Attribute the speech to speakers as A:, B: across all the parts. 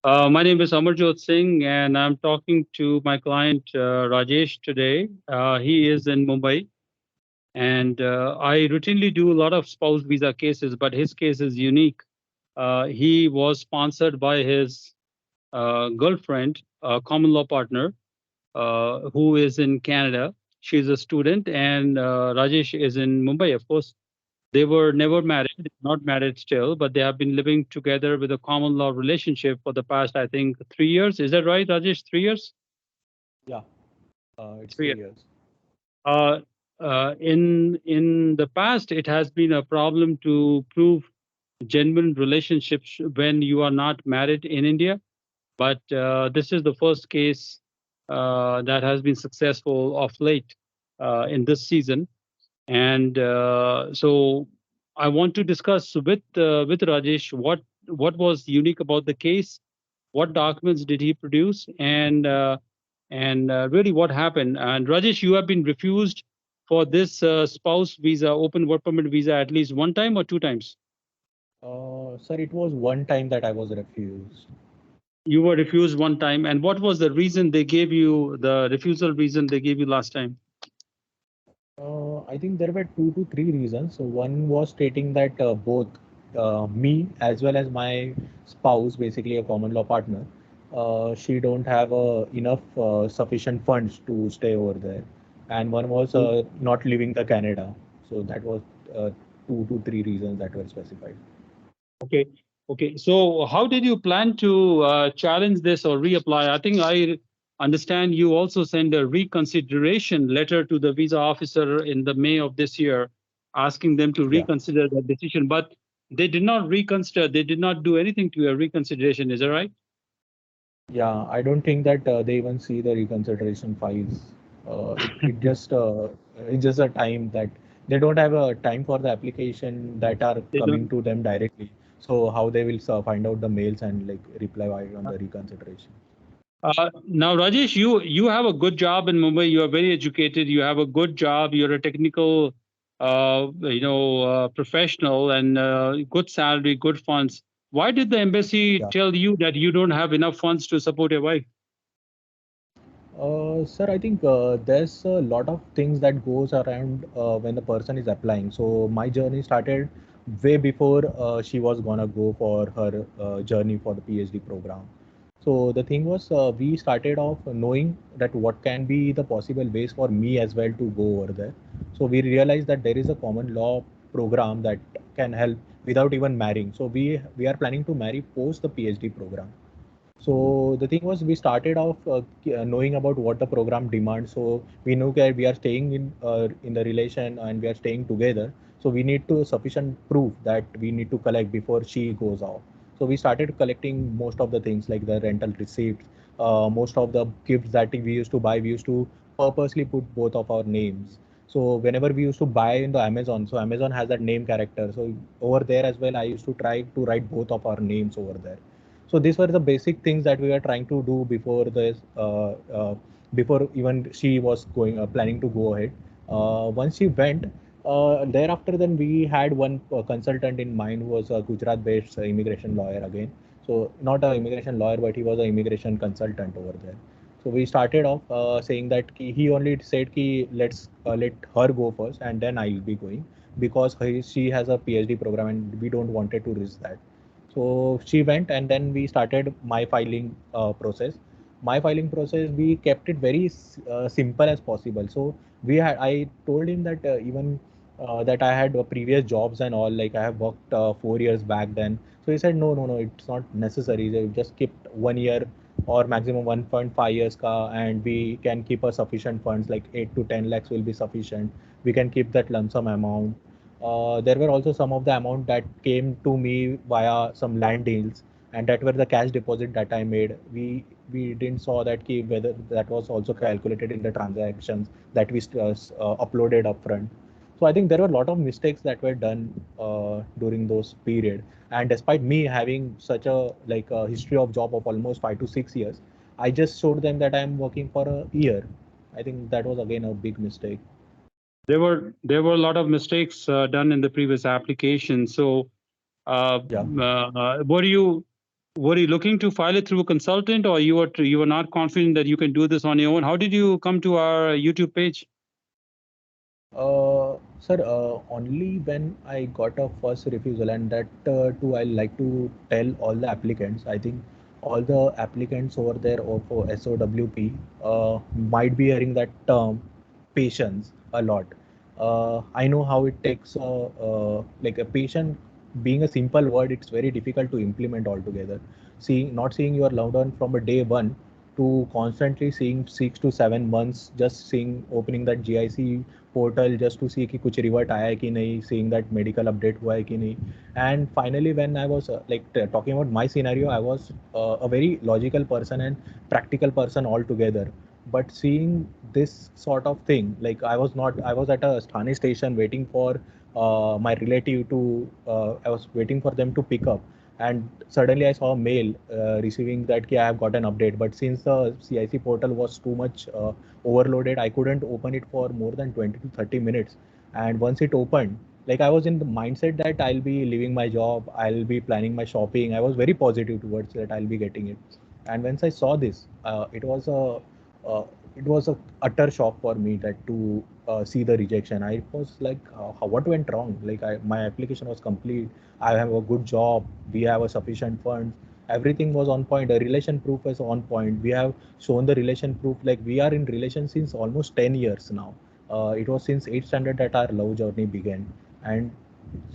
A: My name is Amarjot Singh, and I'm talking to my client Rajesh today. He is in Mumbai, and I routinely do a lot of spouse visa cases, but his case is unique. He was sponsored by his girlfriend, a common law partner, who is in Canada. She's a student, and Rajesh is in Mumbai, of course. They were never married, not married still, but they have been living together with a common law relationship for the past, I think, 3 years. Is that right, Rajesh? 3 years?
B: Yeah, it's
A: 3 years.
B: 3 years.
A: Uh, in the past, it has been a problem to prove genuine relationships when you are not married in India. But this is the first case that has been successful of late in this season. And so I want to discuss with Rajesh what was unique about the case, what documents did he produce, and really what happened. And Rajesh, you have been refused for this spouse visa, open work permit visa, at least one time or two times.
B: Sir, it was one time that I was refused.
A: You were refused one time, and what was the reason they gave you? The refusal reason they gave you last time?
B: I think there were 2 to 3 reasons. So one was stating that both me as well as my spouse, basically a common law partner, she don't have enough sufficient funds to stay over there, and one was not leaving the Canada. So that was 2 to 3 reasons that were specified.
A: Okay. Okay. So how did you plan to challenge this or reapply? I think I understand you also sent a reconsideration letter to the visa officer in the May of this year, asking them to
B: Yeah.
A: reconsider the decision, but they did not reconsider. They did not do anything to your reconsideration. Is that right?
B: Yeah, I don't think that they even see the reconsideration files. It's just a time that they don't have a time for the application that are
A: They
B: coming
A: don't.
B: to them directly. So how they will find out the mails and like reply on the reconsideration.
A: Now, Rajesh, you have a good job in Mumbai. You are very educated. You have a good job. You're a technical, professional, and good salary, good funds. Why did the embassy
B: Yeah.
A: tell you that you don't have enough funds to support your wife?
B: Sir, I think there's a lot of things that goes around when the person is applying. So my journey started way before she was gonna go for her journey for the PhD program. So the thing was, we started off knowing that what can be the possible ways for me as well to go over there. So we realized that there is a common law program that can help without even marrying. So we are planning to marry post the PhD program. So the thing was, we started off knowing about what the program demands. So we know that we are staying in the relation and we are staying together. So we need to sufficient proof that we need to collect before she goes out. So we started collecting most of the things like the rental receipts, most of the gifts that we used to buy. We used to purposely put both of our names. So whenever we used to buy in the Amazon, so Amazon has that name character. So over there as well, I used to try to write both of our names over there. So these were the basic things that we were trying to do before this, before even she was going planning to go ahead. Once she went, thereafter, then we had one consultant in mind who was a Gujarat-based immigration lawyer again. So not an immigration lawyer, but he was an immigration consultant over there. So we started off saying that he only said ki let her go first and then I'll be going because she has a PhD program and we don't wanted to risk that. So she went, and then we started my filing process. My filing process, we kept it very simple as possible. So I told him that even that I had previous jobs and all, like I have worked 4 years back then. So he said, no, no, no, it's not necessary. They just keep 1 year or maximum 1.5 years ka, and we can keep a sufficient funds like 8 to 10 lakhs will be sufficient. We can keep that lump sum amount. There were also some of the amount that came to me via some land deals, and that were the cash deposit that I made. We didn't saw that key whether that was also calculated in the transactions that we uploaded upfront. So I think there were a lot of mistakes that were done during those period. And despite me having such a like a history of job of almost 5 to 6 years, I just showed them that I am working for a year. I think that was again a big mistake.
A: There were a lot of mistakes done in the previous application. So,
B: Yeah.
A: were you? Were you looking to file it through a consultant, or you were not confident that you can do this on your own? How did you come to our YouTube page?
B: Sir, only when I got a first refusal, and that too, I like to tell all the applicants. I think all the applicants over there for SOWP might be hearing that term patience a lot. I know how it takes like a patient being a simple word, it's very difficult to implement altogether. Not seeing your loved one from a day one to constantly seeing 6 to 7 months, just seeing opening that GIC portal just to see कि कुछ revert आया है कि नहीं, seeing that medical update हुआ है कि नहीं. And finally, when I was talking about my scenario, I was a very logical person and practical person altogether. But seeing this sort of thing, like I was at a Sthani station waiting for my relative to, I was waiting for them to pick up. And suddenly I saw a mail receiving that I have got an update. But since the CIC portal was too much overloaded, I couldn't open it for more than 20 to 30 minutes. And once it opened, like I was in the mindset that I'll be leaving my job, I'll be planning my shopping. I was very positive towards that I'll be getting it. And once I saw this, uh, it was a utter shock for me that to see the rejection. I was like, what went wrong? Like my application was complete. I have a good job. We have a sufficient funds. Everything was on point. The relation proof was on point. We have shown the relation proof. Like we are in relation since almost 10 years now. It was since 8th standard that our love journey began, and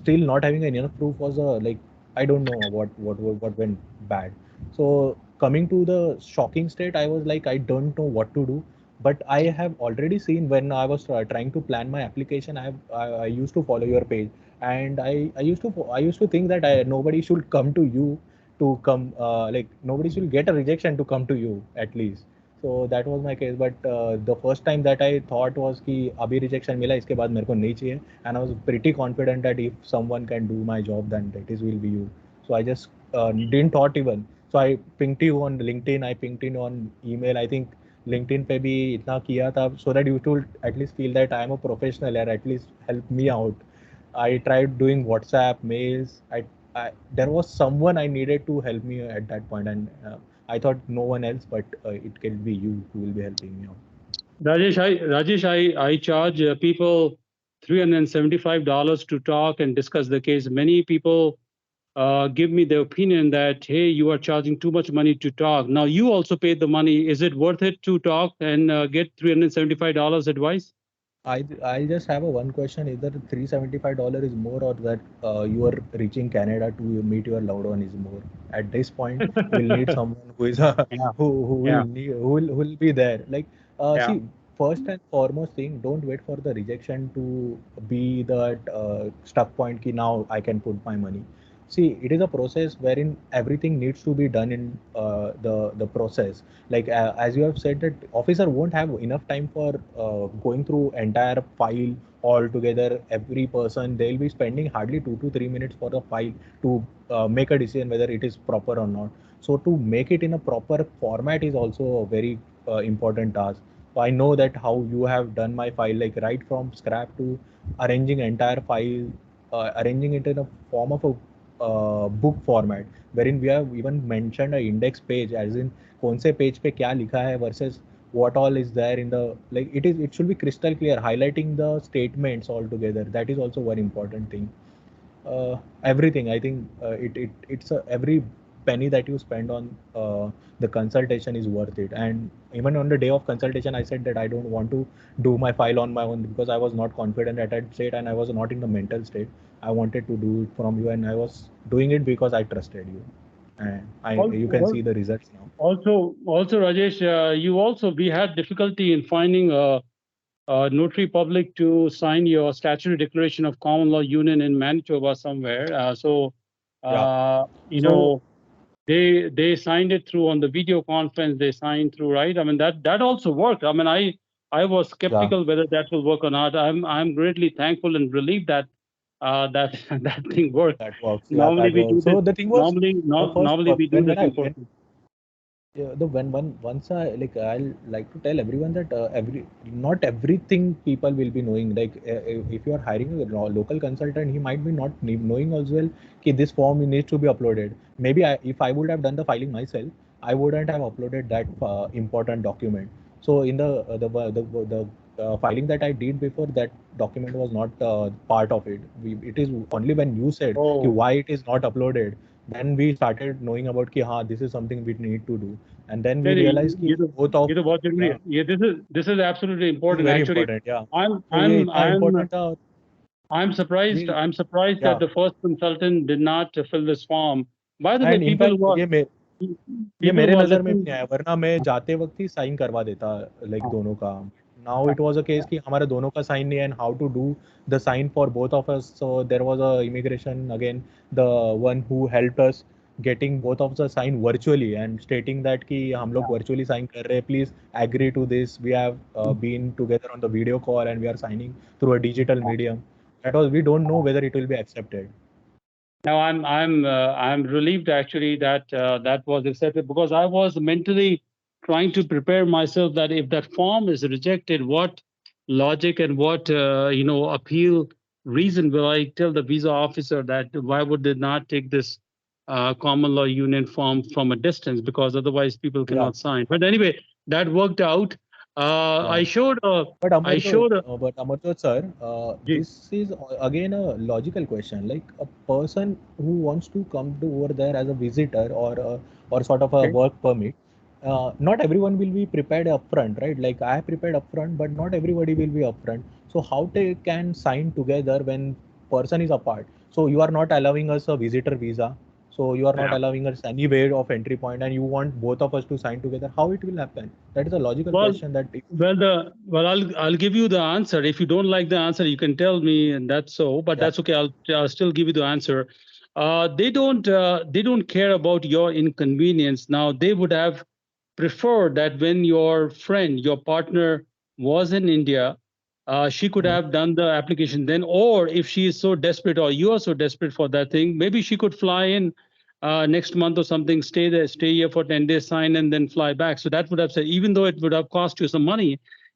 B: still not having enough proof was a like I don't know what went bad. So coming to the shocking state, I was like I don't know what to do. But I have already seen when I was trying to plan my application. I used to follow your page, and I used to think that nobody should come to you to come like nobody should get a rejection to come to you at least. So that was my case. But the first time that I thought was कि अभी rejection मिला इसके बाद मेरे को नहीं चाहिए, and I was pretty confident that if someone can do my job, then that is will be you. So I just didn't thought even. So I pinged you on LinkedIn, I pinged you on email. I think LinkedIn पे भी इतना किया था so that you should at least feel that I am a professional and at least help me out. I tried doing WhatsApp mails. There was someone I needed to help me at that point, and I thought no one else, but it can be you who will be helping me out.
A: Rajesh, I charge people $375 to talk and discuss the case. Many people give me the opinion that, hey, you are charging too much money to talk. Now you also paid the money. Is it worth it to talk and get $375 advice?
B: I'll just have a one question. Either $375 is more, or that you are reaching Canada to meet your loved one is more. At this point, we'll need someone who is
A: Yeah,
B: who will
A: yeah,
B: need, who will be there. Like
A: yeah.
B: see, first and foremost thing, don't wait for the rejection to be that stuck point. Ki now I can put my money. See, it is a process wherein everything needs to be done in the process. Like as you have said that officer won't have enough time for going through entire file all together. Every person, they'll be spending hardly 2 to 3 minutes for the file to make a decision whether it is proper or not. So to make it in a proper format is also a very important task. So I know that how you have done my file, like right from scrap to arranging entire file, arranging it in a form of a book format, wherein we have even mentioned a index page, as in कौन से page पे क्या लिखा है versus what all is there in the, like it should be crystal clear, highlighting the statements all together. That is also one important thing. Everything I think it's every penny that you spend on the consultation is worth it. And even on the day of consultation, I said that I don't want to do my file on my own because I was not confident at that state and I was not in the mental state. I wanted to do it from you, and I was doing it because I trusted you, and you can
A: Also,
B: see the results now.
A: also, Rajesh, we had difficulty in finding a notary public to sign your statutory declaration of common law union in Manitoba somewhere.
B: Yeah.
A: You
B: So
A: know, they signed it through on the video conference. They signed through, right? I mean that also worked. I mean, I was
B: yeah,
A: skeptical whether that will work or not. I'm greatly thankful and relieved that that that thing worked.
B: that works. Yeah,
A: Normally
B: that
A: we do
B: works.
A: this.
B: So the thing was,
A: Normally,
B: first
A: normally we do
B: when
A: this in
B: when
A: person.
B: Yeah, the when one once I like I'll like to tell everyone that every not everything people will be knowing. Like if you are hiring a local consultant, he might be not knowing as well. Okay, this form needs to be uploaded. Maybe if I would have done the filing myself, I wouldn't have uploaded that important document. So in the filing that I did before, that document was not part of it. It is only when you said ki
A: Oh,
B: why it is not uploaded, then we started knowing about ki ha this is something we need to do, and then we
A: Kenny,
B: realized ki both of
A: what you
B: yeah,
A: mean? Yeah, this is absolutely
B: this is
A: important.
B: very
A: Actually,
B: important. Yeah.
A: I'm
B: So ये
A: I'm
B: इतना
A: I'm
B: important था.
A: I'm surprised.
B: We
A: I'm surprised that
B: yeah.
A: the first consultant did not fill this form. By the way,
B: And in fact ये
A: people
B: मेरे
A: who are
B: नज़र में भी
A: listening.
B: नहीं आया, वरना मैं जाते वक्त ही साइन करवा देता लाइक
A: uh,
B: दोनों का. Now it was a case कि हमारा दोनों का साइन नहीं है, and how to do the sign for both of us. So there was a immigration again, the one who helped us getting both of the sign virtually and stating that कि हम लोग virtually sign कर रहे हैं, please agree to this, we have been together on the video call and we are signing through a digital medium. That was, we don't know whether it will be accepted.
A: Now I'm relieved actually that that was accepted, because I was mentally trying to prepare myself that if that form is rejected, what logic and what appeal reason will I tell the visa officer that why would they not take this common law union form from a distance, because otherwise people
B: Yeah.
A: cannot sign. But anyway, that worked out.
B: Yeah. But
A: I showed a,
B: Amarjot sir, this is again a logical question. Like a person who wants to come to over there as a visitor or sort of a
A: okay.
B: work permit, not everyone will be prepared upfront, right? Like I prepared upfront, but not everybody will be upfront. So how they can sign together when person is apart? So you are not allowing us a visitor visa. So you are not
A: Yeah.
B: allowing us any way of entry point, and you want both of us to sign together. How it will happen? That is a logical
A: Well,
B: question that
A: I'll give you the answer. If you don't like the answer, you can tell me, and that's so. But
B: yeah,
A: that's okay. I'll still give you the answer. They don't care about your inconvenience. Now they would have preferred that when your friend, your partner was in India, she could
B: mm,
A: have done the application then. Or if she is so desperate, or you are so desperate for that thing, maybe she could fly in next month or something, stay there, stay here for 10 days, sign, and then fly back. So that would have said, even though it would have cost you some money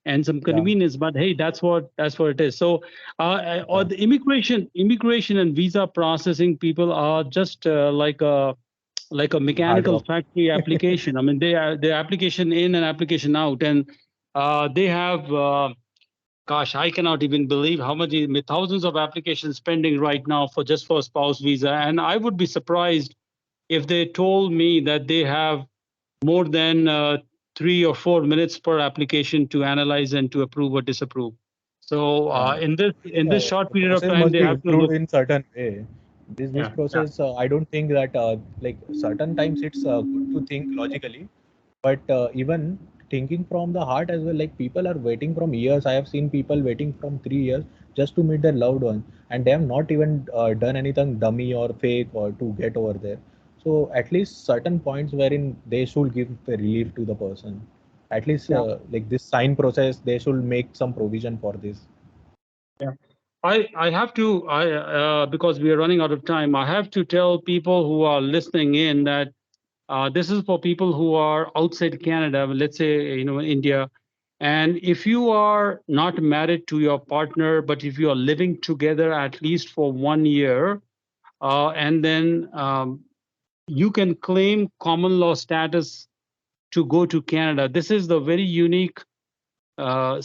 A: and some
B: yeah,
A: convenience, but hey, that's what it is. So or
B: yeah,
A: the immigration and visa processing people are just like a
B: hard
A: mechanical
B: rock.
A: factory application. I mean, they are the application in and application out, and they have gosh, I cannot even believe how much thousands of applications pending right now for just for spouse visa. And I would be surprised if they told me that they have more than 3 or 4 minutes per application to analyze and to approve or disapprove. So
B: Yeah, I think
A: in this short
B: the
A: period of
B: process
A: time,
B: must
A: they
B: be
A: have to
B: improved
A: look.
B: in certain way. This
A: Yeah, yeah.
B: process, I don't think that like certain times it's good to think logically, but even thinking from the heart as well. Like people are waiting from years. I have seen people waiting from 3 years just to meet their loved one, and they have not even done anything dummy or fake or to get over there. So at least certain points wherein they should give the relief to the person. At least
A: Yeah.
B: like this sign process, they should make some provision for this.
A: Yeah. I have to because we are running out of time. I have to tell people who are listening in that this is for people who are outside Canada. Let's say India, and if you are not married to your partner, but if you are living together at least for 1 year, and then you can claim common law status to go to Canada. This is the very unique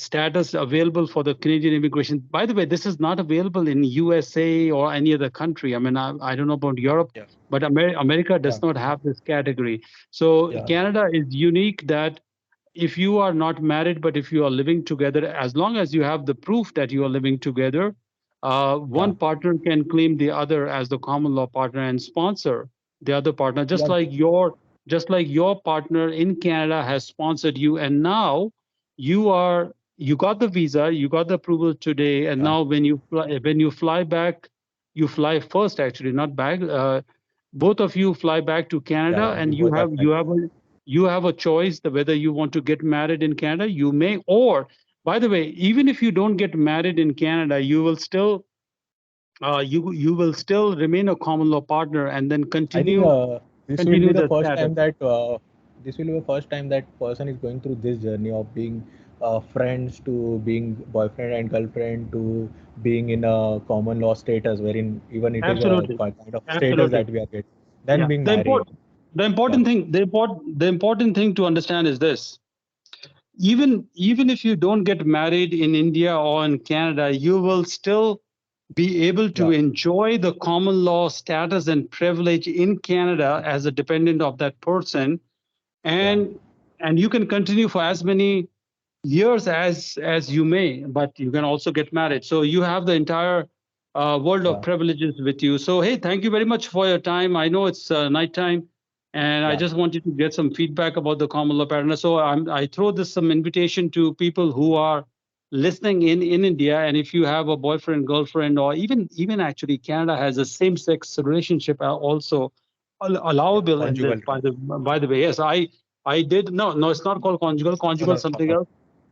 A: status available for the Canadian immigration. By the way, this is not available in USA or any other country. I mean, I don't know about Europe,
B: Yeah,
A: but America
B: yeah,
A: does not have this category. So
B: yeah,
A: Canada is unique that if you are not married, but if you are living together, as long as you have the proof that you are living together,
B: yeah,
A: one partner can claim the other as the common law partner and sponsor the other partner,
B: yeah,
A: just like your partner in Canada has sponsored you, and now you got the visa, you got the approval today, and
B: yeah,
A: now when you fly back, you fly first actually, not back. Both of you fly back to
B: yeah,
A: Canada,
B: yeah. We
A: and
B: both apply.
A: you have a choice that whether you want to get married in Canada, you may, or by the way, even if you don't get married in Canada, you will still remain a common law partner and then
B: I think this will be
A: continue
B: the
A: the
B: first
A: status.
B: time that this will be the first time that person is going through this journey of being friends to being boyfriend and girlfriend to being in a common law status, wherein even it is a
A: Absolutely.
B: kind of status
A: Absolutely.
B: that we are getting, then
A: Yeah.
B: being married.
A: The
B: Yeah,
A: important thing, the important thing to understand is this. Even if you don't get married in India or in Canada, you will still be able
B: yeah,
A: to enjoy the common law status and privilege in Canada as a dependent of that person,
B: yeah,
A: and you can continue for as many years as you may, but you can also get married. So you have the entire world of
B: yeah,
A: privileges with you. So hey, thank you very much for your time. I know it's nighttime, and I
B: yeah.
A: just wanted to get some feedback about the common law pattern. So I throw this some invitation to people who are listening in India, and if you have a boyfriend, girlfriend, or even actually Canada has a same sex relationship also
B: Yeah,
A: allowable in
B: conjugal
A: this. By the
B: relation.
A: way, yes, I did no, it's not called conjugal.
B: No,
A: Conjugal
B: no,
A: is something else.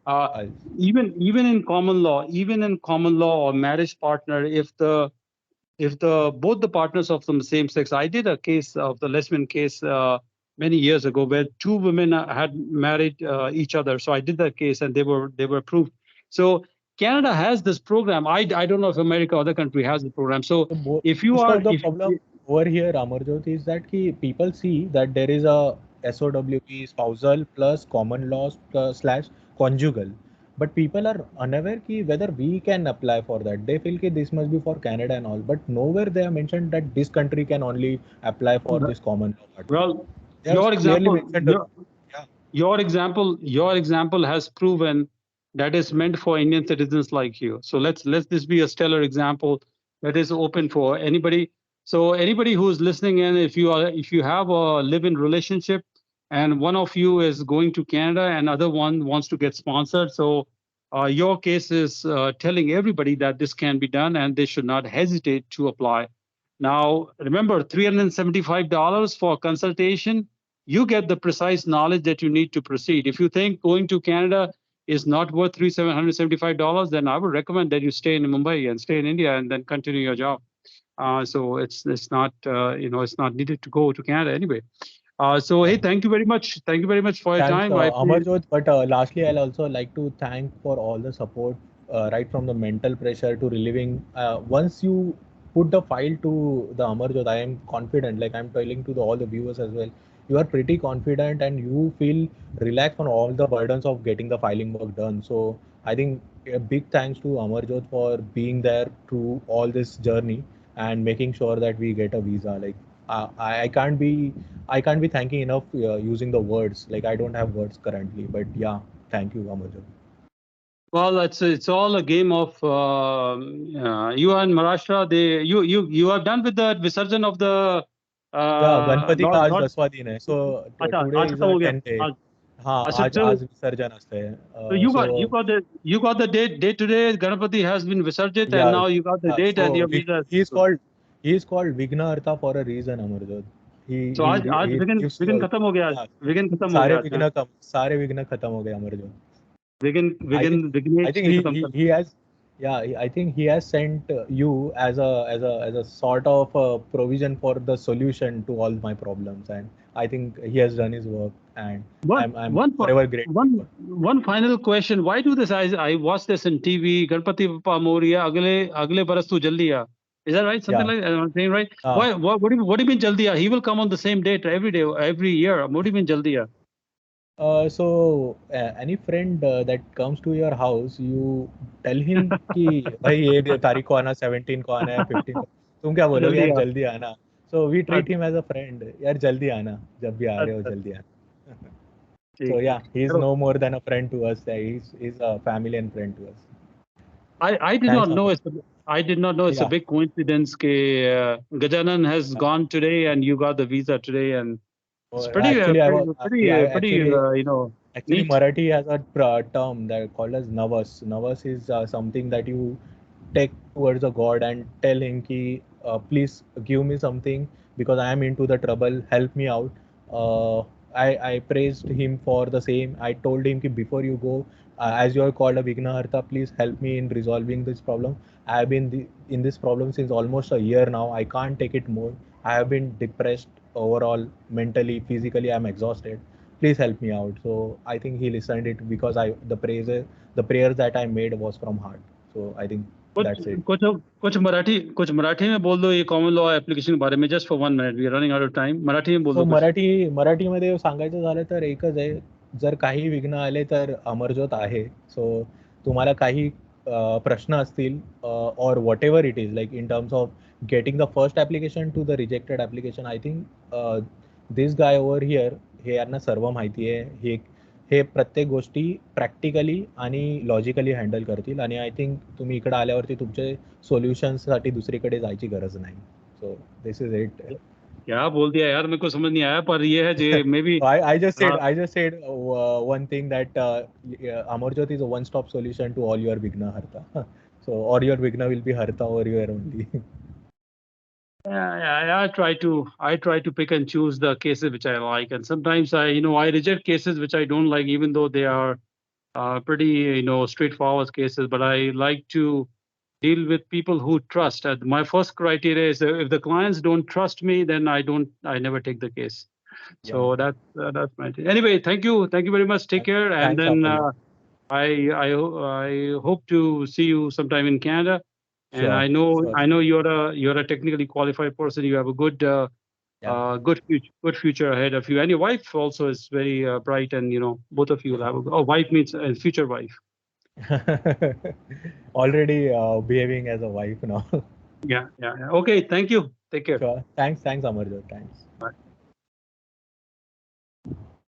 A: uh,
B: I,
A: even in common law, even in common law or marriage partner, if the both the partners of the same sex, I did a case of the lesbian case many years ago where two women had married each other. So I did that case, and they were approved. So Canada has this program. I don't know if America or other country has the program. So
B: so
A: if you
B: most
A: are
B: of the
A: if
B: problem over here, Amarjot, is that people see that there is a SOWP, spousal plus common laws slash conjugal, but people are unaware ki whether we can apply for that. They feel ki this must be for Canada and all, but nowhere they have mentioned that this country can only apply for this common law partner.
A: well,
B: They have
A: your
B: clearly
A: example,
B: mentioned. Yeah,
A: your example has proven that is meant for Indian citizens like you. So let's this be a stellar example that is open for anybody. So anybody who's listening in, if you have a live-in relationship and one of you is going to Canada and other one wants to get sponsored, so your case is telling everybody that this can be done and they should not hesitate to apply. Now remember, $375 for consultation, you get the precise knowledge that you need to proceed. If you think going to Canada is not worth $775, then I would recommend that you stay in Mumbai and stay in India and then continue your job. So it's not it's not needed to go to Canada anyway. So hey,
B: yeah.
A: thank you very much. Thank you very much for your
B: Thanks,
A: time. I
B: Amarjot. But lastly, I'll also like to thank for all the support, right from the mental pressure to relieving. Once you put the file to the Amarjot, I am confident. Like I'm telling to all the viewers as well, you are pretty confident and you feel relaxed on all the burdens of getting the filing work done. So I think a big thanks to Amarjot for being there through all this journey and making sure that we get a visa. Like I can't be thanking enough using the words. Like I don't have words currently, but yeah, thank you, Amarjot.
A: Well, it's all a game of you and Maharashtra. You are done with the Visarjan of the
B: Yeah, Ganpati का
A: Lord
B: आज
A: Lord.
B: 10वां दिन है. So
A: अच्छा,
B: today
A: आज
B: is
A: खत्म
B: a
A: हो गया.
B: 10th day.
A: आज
B: हाँ,
A: अच्छा,
B: आज
A: so
B: आज विसर्जन असते.
A: so you
B: So
A: got you got the you got the date today. Ganapati has been Visarjit, and
B: yeah,
A: now you got the
B: yeah.
A: date and
B: So
A: your visa has
B: he
A: been
B: is
A: approved.
B: called Vignaharta for a reason, Amarjot. He
A: So
B: he
A: आज आज
B: he
A: vegan
B: gives
A: vegan खत्म हो गया. आज
B: yeah,
A: vegan खत्म हो गया. आज हाँ.
B: सारे विघ्न खत्म हो गए, अमरजोत.
A: विगन
B: I
A: विगन
B: think I
A: विघ्नेश
B: think
A: ने
B: he
A: खत्म
B: he,
A: कर
B: he
A: दिया.
B: has yeah I think he has sent you as a sort of provision for the solution to all my problems, and I think he has done his work, and
A: One
B: I'm
A: one fi-
B: forever grateful
A: one
B: for.
A: one final question. Why do this? I watched this in TV. Ganpati Bappa Moria. अगले बरस तू जल्दी आ. Is that right? Something
B: Yeah.
A: like I'm saying right?
B: uh,
A: What do you mean jaldi aa? He will come on the same date every day, every year. What do you mean jaldi aa?
B: so any friend that comes to your house, you tell him कि भाई ये तारीख को आना, 17 को आना है, 15 को. तुम क्या बोलोगे
A: जल्दी
B: यार
A: आ.
B: जल्दी आना. So we treat him
A: अच्छा,
B: as a friend. यार जल्दी आना, जब भी आ रहे हो
A: अच्छा,
B: जल्दी आना. So
A: ठीक है.
B: yeah, he's
A: चलो.
B: no more than a friend to us. He's a family and friend to us.
A: I did
B: Thanks,
A: not know
B: Amar.
A: I did not know it's a
B: Yeah.
A: big coincidence that Gajanan has
B: Yeah.
A: gone today and you got the visa today, and it's pretty
B: Actually, I was
A: pretty
B: actually
A: neat.
B: Marathi has a term that called as navas. Navas is something that you take towards a god and tell him ki please give me something because I am into the trouble. Help me out. Uh, I praised him for the same. I told him ki before you go, as you are called a Vignaharta, please help me in resolving this problem. I have been in this problem since almost a year now. I can't take it more. I have been depressed overall, mentally, physically. I'm exhausted. please help me out. So I think he listened it because the prayers that I made was from heart. So I think
A: कुछ
B: that's it.
A: कुछ कुछ मराठी में बोल दो ये common law application के बारे में, just for 1 minute, we are running out of time. Marathi में बोल
B: सो
A: दो कुछ.
B: मराठीमध्ये सांगायचं झालं तर एकच आहे, जर काही विघ्न आले तर अमरज्योत आहे. सो तुम्हाला काही प्रश्न असतील और whatever it is like in terms of getting the first application to the rejected application, I think this guy over here, हे यांना सर्व माहिती आहे. हे प्रत्येक गोष्टी प्रॅक्टिकली आणि लॉजिकली हँडल करतील आणि आय थिंक तुम्ही इकडे आल्यावरती तुमचे सोल्युशन्ससाठी दुसरीकडे जायची गरज नाही. So this is it.
A: क्या बोल दिया यार, मेरे को समझ नहीं आया, पर ये है J maybe.
B: I just said one thing that Amarjot is a one-stop solution to all your Vigna Harta. So, or your Vigna will be Harta over here only.
A: I try to pick and choose the cases which I like, and sometimes I reject cases which I don't like, even though they are pretty straightforward cases. But I like to deal with people who trust. My first criteria is if the clients don't trust me, then I never take the case.
B: Yeah.
A: So that's my thing. Anyway, thank you very much. Take care, and
B: Thanks,
A: then
B: Amarjot.
A: I hope to see you sometime in Canada. And
B: Sure.
A: I know you're a technically qualified person. You have a good
B: Yeah.
A: good future ahead of you. And your wife also is very bright, and both of you will have wife means future wife.
B: Already behaving as a wife now.
A: Yeah. Okay. Thank you. Take care.
B: Sure. Thanks, Amarjot. Thanks.
A: Bye.